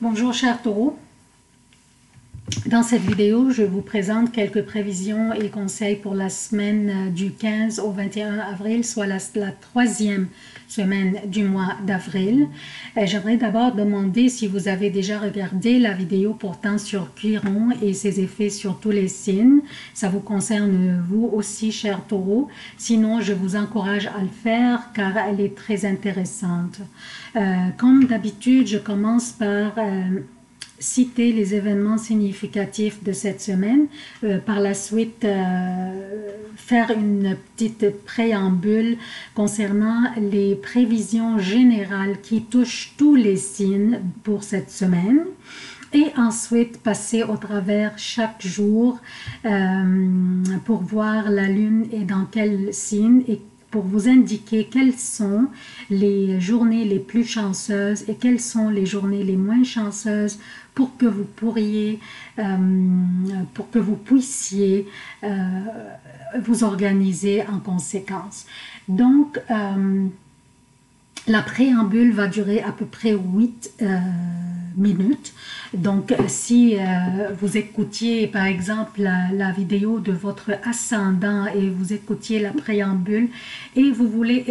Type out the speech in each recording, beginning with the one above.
Bonjour chers taureaux, dans cette vidéo je vous présente quelques prévisions et conseils pour la semaine du 15 au 21 avril, soit la troisième semaine du mois d'avril. J'aimerais d'abord demander si vous avez déjà regardé la vidéo portant sur Chiron et ses effets sur tous les signes. Ça vous concerne vous aussi chers taureaux, sinon je vous encourage à le faire car elle est très intéressante. Comme d'habitude, je commence par citer les événements significatifs de cette semaine, par la suite faire une petite préambule concernant les prévisions générales qui touchent tous les signes pour cette semaine et ensuite passer au travers chaque jour pour voir la lune et dans quel signe et pour vous indiquer quelles sont les journées les plus chanceuses et quelles sont les journées les moins chanceuses pour que vous puissiez vous organiser en conséquence. Donc, la préambule va durer à peu près 8 minutes. Donc, si vous écoutiez par exemple la vidéo de votre ascendant et vous écoutiez la préambule et vous voulez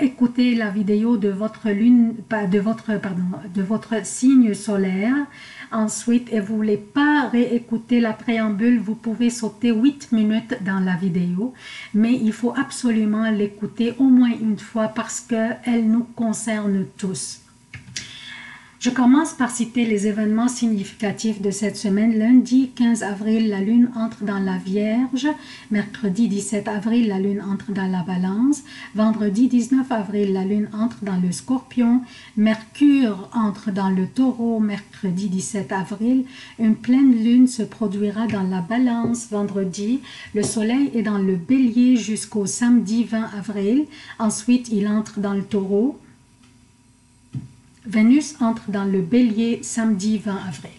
écouter la vidéo de votre lune, de votre signe solaire, ensuite, et vous ne voulez pas réécouter la préambule, vous pouvez sauter 8 minutes dans la vidéo, mais il faut absolument l'écouter au moins une fois parce qu'elle nous concerne tous. Je commence par citer les événements significatifs de cette semaine. Lundi 15 avril, la lune entre dans la Vierge. Mercredi 17 avril, la lune entre dans la Balance. Vendredi 19 avril, la lune entre dans le Scorpion. Mercure entre dans le Taureau. Mercredi 17 avril, une pleine lune se produira dans la Balance. Vendredi, le soleil est dans le Bélier jusqu'au samedi 20 avril. Ensuite, il entre dans le Taureau. Vénus entre dans le Bélier samedi 20 avril.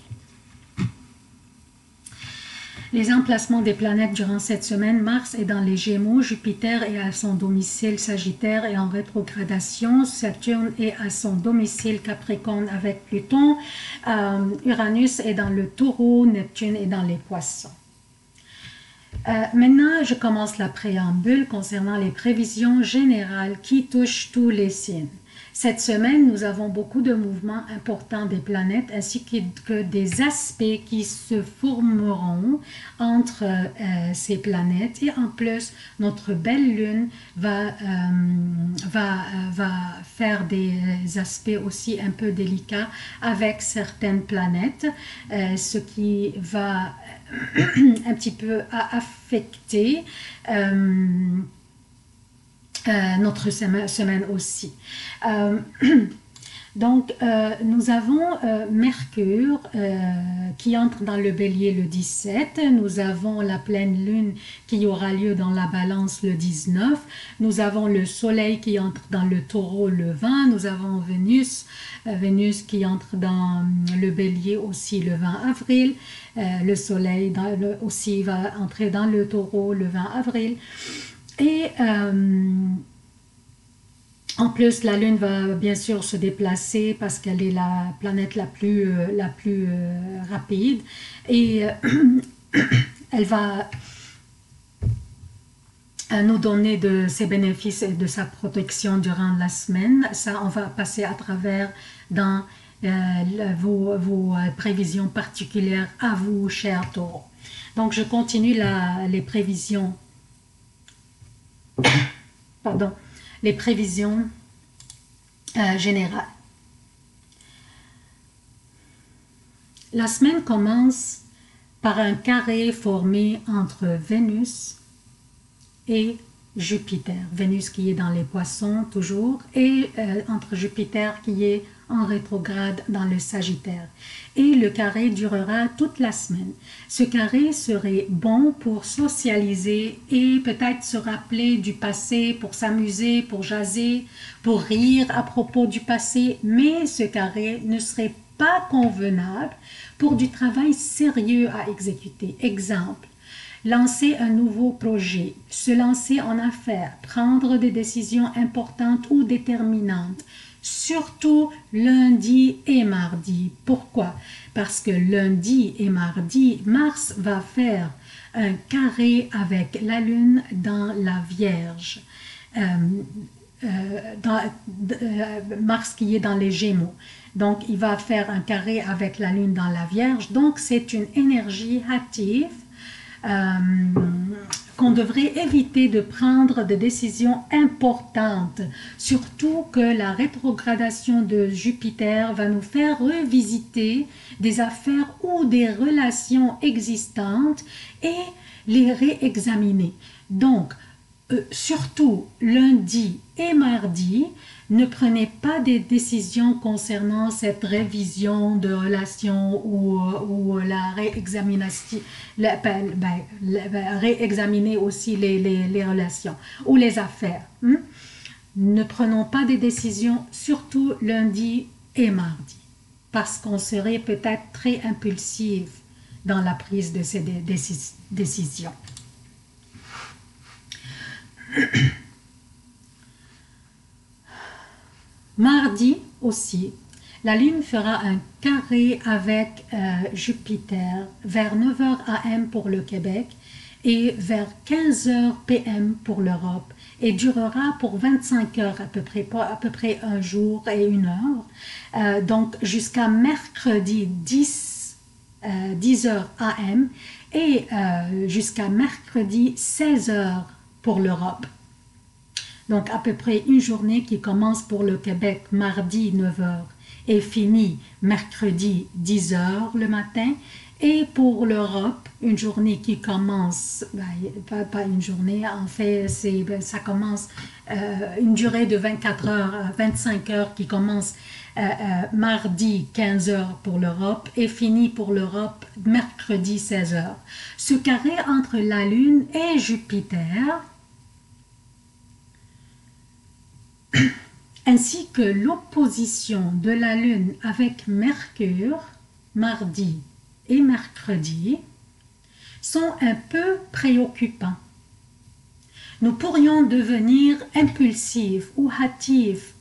Les emplacements des planètes durant cette semaine: Mars est dans les Gémeaux, Jupiter est à son domicile Sagittaire et en rétrogradation, Saturne est à son domicile Capricorne avec Pluton, Uranus est dans le Taureau, Neptune est dans les Poissons. Maintenant, je commence la préambule concernant les prévisions générales qui touchent tous les signes. Cette semaine, nous avons beaucoup de mouvements importants des planètes ainsi que des aspects qui se formeront entre ces planètes. Et en plus, notre belle lune va faire des aspects aussi un peu délicats avec certaines planètes, ce qui va un petit peu affecter notre semaine aussi. Donc, nous avons Mercure qui entre dans le Bélier le 17, nous avons la pleine lune qui aura lieu dans la Balance le 19, nous avons le Soleil qui entre dans le Taureau le 20, nous avons Vénus qui entre dans le Bélier aussi le 20 avril, le Soleil aussi va entrer dans le Taureau le 20 avril, et en plus, la Lune va bien sûr se déplacer parce qu'elle est la planète la plus rapide et elle va nous donner de ses bénéfices et de sa protection durant la semaine. Ça, on va passer à travers dans vos prévisions particulières à vous, chers taureaux. Donc, je continue les prévisions. Pardon. Les prévisions générales. La semaine commence par un carré formé entre Vénus et Jupiter. Vénus qui est dans les Poissons toujours et entre Jupiter qui est en rétrograde dans le Sagittaire. Et le carré durera toute la semaine. Ce carré serait bon pour socialiser et peut-être se rappeler du passé, pour s'amuser, pour jaser, pour rire à propos du passé, mais ce carré ne serait pas convenable pour du travail sérieux à exécuter. Exemple: lancer un nouveau projet, se lancer en affaires, prendre des décisions importantes ou déterminantes, surtout lundi et mardi. Pourquoi? Parce que lundi et mardi, Mars va faire un carré avec la Lune dans la Vierge. Mars qui est dans les Gémeaux. Donc, il va faire un carré avec la Lune dans la Vierge. Donc, c'est une énergie hâtive qu'on devrait éviter de prendre des décisions importantes. Surtout que la rétrogradation de Jupiter va nous faire revisiter des affaires ou des relations existantes et les réexaminer. Donc, surtout lundi et mardi, ne prenez pas des décisions concernant cette révision de relations ou la réexamination, réexaminer aussi les relations ou les affaires. Ne prenons pas des décisions, surtout lundi et mardi, parce qu'on serait peut-être très impulsif dans la prise de ces décisions. Mardi aussi, la Lune fera un carré avec Jupiter vers 9h AM pour le Québec et vers 15h PM pour l'Europe et durera pour 25 heures à peu près un jour et une heure, donc jusqu'à mercredi 10h AM et jusqu'à mercredi 16h pour l'Europe. Donc à peu près une journée qui commence pour le Québec mardi 9h et finit mercredi 10h le matin. Et pour l'Europe, une journée qui commence, pas une journée, en fait ça commence une durée de 24 heures à 25 heures qui commence mardi 15h pour l'Europe et finit pour l'Europe mercredi 16h. Ce carré entre la Lune et Jupiter ainsi que l'opposition de la Lune avec Mercure, mardi et mercredi, sont un peu préoccupants. Nous pourrions devenir impulsifs ou hâtifs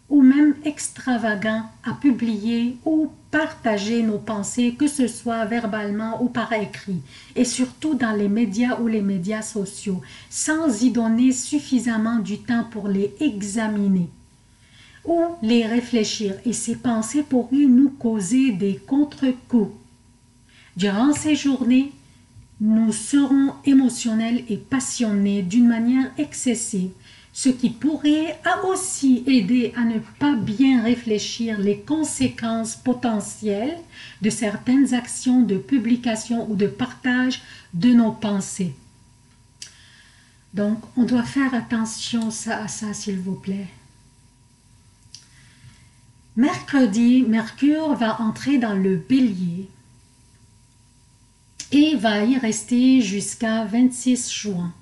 ou même extravagants à publier ou partager nos pensées, que ce soit verbalement ou par écrit, et surtout dans les médias ou les médias sociaux, sans y donner suffisamment du temps pour les examiner ou les réfléchir, et ces pensées pourraient nous causer des contre-coups. Durant ces journées, nous serons émotionnels et passionnés d'une manière excessive, ce qui pourrait aussi aider à ne pas bien réfléchir les conséquences potentielles de certaines actions de publication ou de partage de nos pensées. Donc, on doit faire attention à ça, s'il vous plaît. Mercredi, Mercure va entrer dans le Bélier et va y rester jusqu'à 26 juin.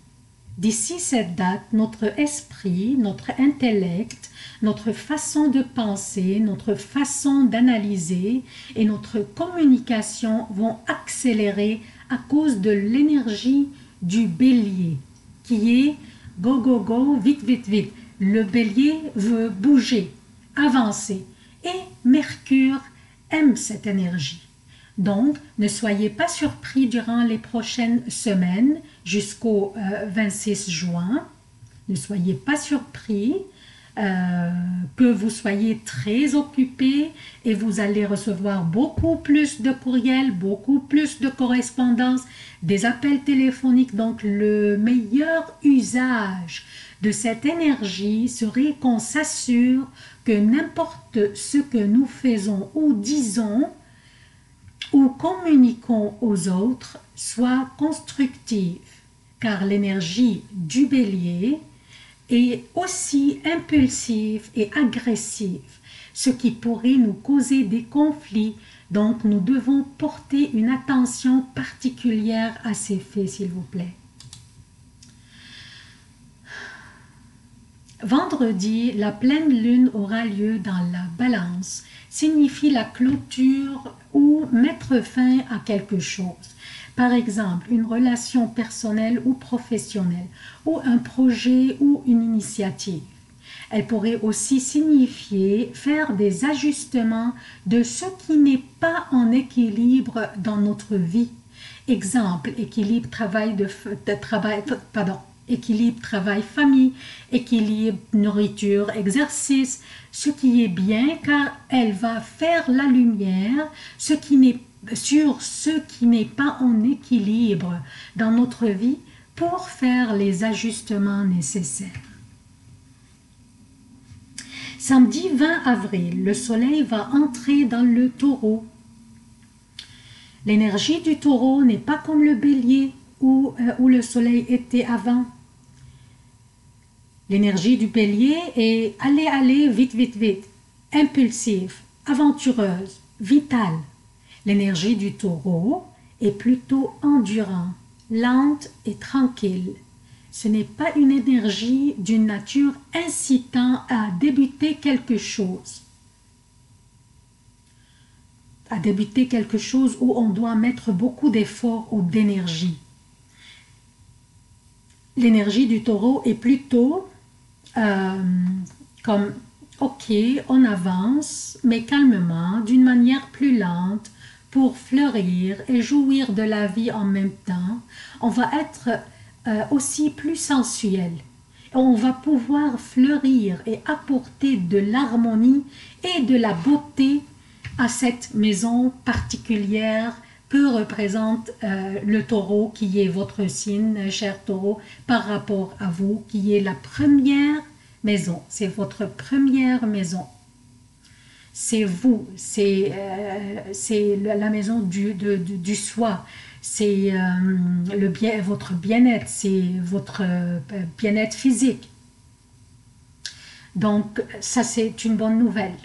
D'ici cette date, notre esprit, notre intellect, notre façon de penser, notre façon d'analyser et notre communication vont accélérer à cause de l'énergie du Bélier, qui est go, go, go, vite, vite, vite. Le Bélier veut bouger, avancer, et Mercure aime cette énergie. Donc, ne soyez pas surpris durant les prochaines semaines jusqu'au 26 juin. Ne soyez pas surpris que vous soyez très occupés et vous allez recevoir beaucoup plus de courriels, beaucoup plus de correspondances, des appels téléphoniques. Donc, le meilleur usage de cette énergie serait qu'on s'assure que n'importe ce que nous faisons ou disons ou communiquons aux autres soit constructive, car l'énergie du Bélier est aussi impulsive et agressive, ce qui pourrait nous causer des conflits. Donc nous devons porter une attention particulière à ces faits, s'il vous plaît. Vendredi, la pleine lune aura lieu dans la Balance, signifie la clôture ou mettre fin à quelque chose. Par exemple, une relation personnelle ou professionnelle, ou un projet ou une initiative. Elle pourrait aussi signifier faire des ajustements de ce qui n'est pas en équilibre dans notre vie. Exemple, équilibre équilibre travail-famille, équilibre nourriture, exercice, ce qui est bien car elle va faire la lumière sur ce qui n'est pas en équilibre dans notre vie pour faire les ajustements nécessaires. Samedi 20 avril, le soleil va entrer dans le taureau. L'énergie du taureau n'est pas comme le bélier où le soleil était avant. L'énergie du bélier est aller, vite, vite, vite, impulsive, aventureuse, vitale. L'énergie du taureau est plutôt endurante, lente et tranquille. Ce n'est pas une énergie d'une nature incitant à débuter quelque chose. À débuter quelque chose où on doit mettre beaucoup d'efforts ou d'énergie. L'énergie du taureau est plutôt comme ok, on avance, mais calmement, d'une manière plus lente, pour fleurir et jouir de la vie en même temps. On va être aussi plus sensuel. On va pouvoir fleurir et apporter de l'harmonie et de la beauté à cette maison particulière que représente le taureau qui est votre signe, cher taureau, par rapport à vous, qui est la première maison. C'est votre première maison. C'est vous, c'est la maison du soi, c'est votre bien-être, c'est votre bien-être physique. Donc, ça c'est une bonne nouvelle.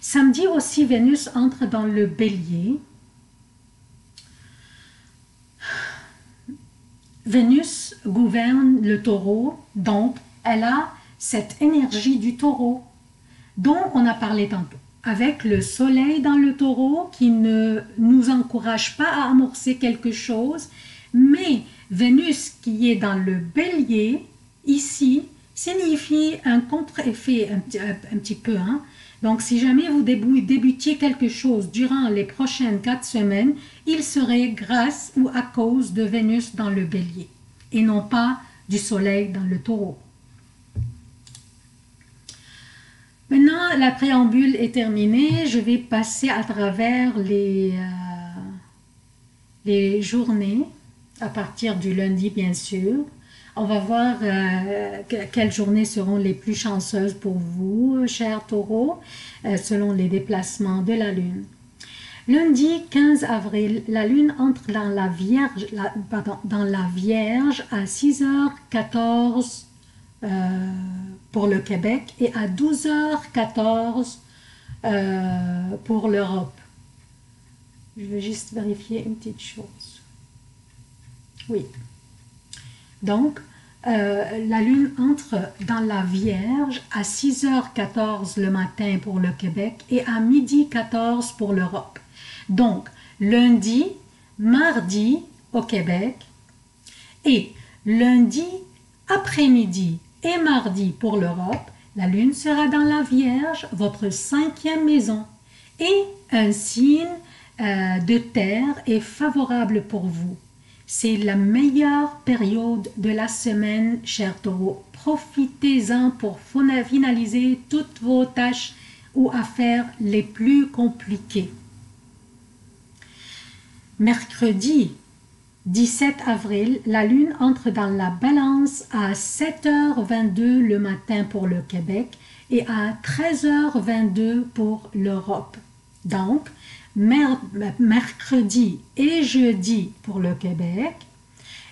Samedi aussi, Vénus entre dans le bélier. Vénus gouverne le taureau, donc elle a cette énergie du taureau dont on a parlé tantôt. Avec le soleil dans le taureau qui ne nous encourage pas à amorcer quelque chose, mais Vénus qui est dans le bélier, ici, signifie un contre-effet un petit peu. Hein? Donc si jamais vous débutiez quelque chose durant les prochaines 4 semaines, il serait grâce ou à cause de Vénus dans le bélier et non pas du soleil dans le taureau. Maintenant, la préambule est terminée. Je vais passer à travers les journées, à partir du lundi, bien sûr. On va voir quelles journées seront les plus chanceuses pour vous, chers taureaux, selon les déplacements de la Lune. Lundi 15 avril, la Lune entre dans la Vierge à 6h14 pour le Québec et à 12h14 pour l'Europe. Je vais juste vérifier une petite chose. Oui. Donc, la Lune entre dans la Vierge à 6h14 le matin pour le Québec et à 12h14 pour l'Europe. Donc, lundi, mardi au Québec et lundi après-midi et mardi pour l'Europe, la Lune sera dans la Vierge, votre 5e maison. Et un signe de terre est favorable pour vous. C'est la meilleure période de la semaine, chers taureaux. Profitez-en pour finaliser toutes vos tâches ou affaires les plus compliquées. Mercredi 17 avril, la Lune entre dans la Balance à 7h22 le matin pour le Québec et à 13h22 pour l'Europe. Donc, mercredi et jeudi pour le Québec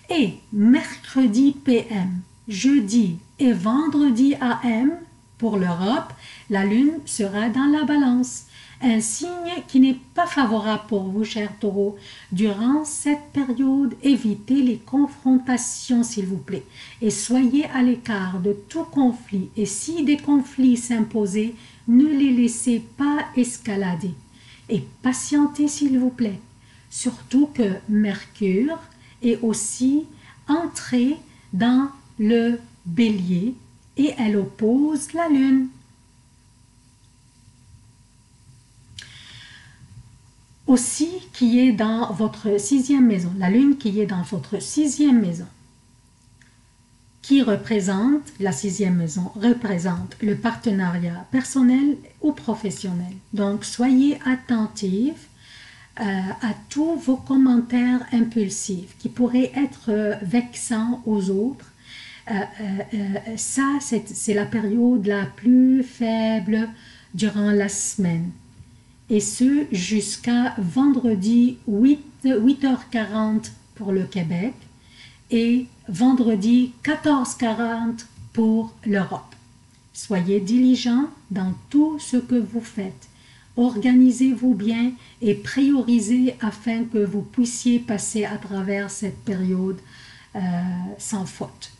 et mercredi PM, jeudi et vendredi AM pour l'Europe, la Lune sera dans la Balance. Un signe qui n'est pas favorable pour vous, chers taureaux. Durant cette période, évitez les confrontations, s'il vous plaît, et soyez à l'écart de tout conflit. Et si des conflits s'imposaient, ne les laissez pas escalader. Et patientez, s'il vous plaît. Surtout que Mercure est aussi entré dans le Bélier et elle oppose la Lune. Aussi, qui est dans votre 6e maison, la Lune qui est dans votre 6e maison, qui représente, la 6e maison, représente le partenariat personnel ou professionnel. Donc, soyez attentifs à tous vos commentaires impulsifs qui pourraient être vexants aux autres. Ça, c'est la période la plus faible durant la semaine. Et ce, jusqu'à vendredi 8h40 pour le Québec et vendredi 14h40 pour l'Europe. Soyez diligents dans tout ce que vous faites. Organisez-vous bien et priorisez afin que vous puissiez passer à travers cette période sans faute.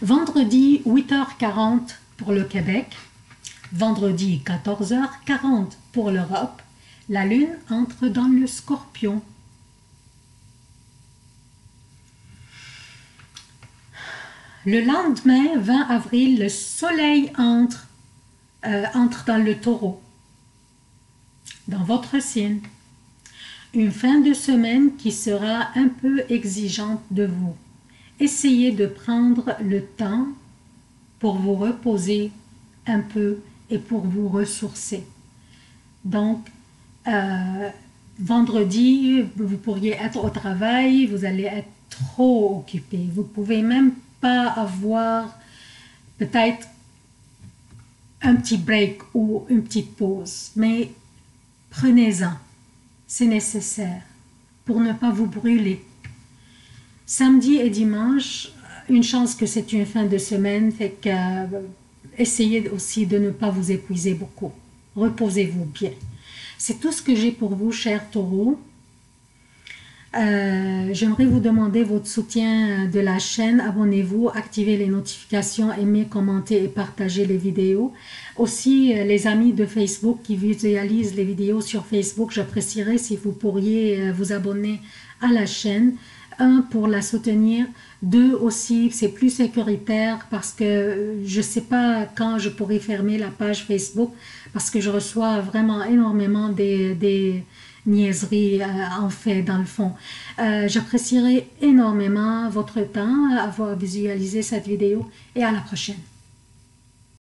Vendredi 8h40 pour le Québec, vendredi 14h40 pour l'Europe, la Lune entre dans le Scorpion. Le lendemain, 20 avril, le Soleil entre dans le Taureau, dans votre signe. Une fin de semaine qui sera un peu exigeante de vous. Essayez de prendre le temps pour vous reposer un peu et pour vous ressourcer. Donc, vendredi, vous pourriez être au travail, vous allez être trop occupé. Vous ne pouvez même pas avoir peut-être un petit break ou une petite pause, mais prenez-en, c'est nécessaire pour ne pas vous brûler. Samedi et dimanche, une chance que c'est une fin de semaine, fait que essayez aussi de ne pas vous épuiser beaucoup. Reposez-vous bien. C'est tout ce que j'ai pour vous, chers taureaux. J'aimerais vous demander votre soutien de la chaîne. Abonnez-vous, activez les notifications, aimez, commentez et partagez les vidéos. Aussi, les amis de Facebook qui visualisent les vidéos sur Facebook, j'apprécierais si vous pourriez vous abonner à la chaîne. 1, pour la soutenir. 2, aussi, c'est plus sécuritaire parce que je ne sais pas quand je pourrai fermer la page Facebook parce que je reçois vraiment énormément des niaiseries en fait, dans le fond. J'apprécierais énormément votre temps à avoir visualisé cette vidéo et à la prochaine.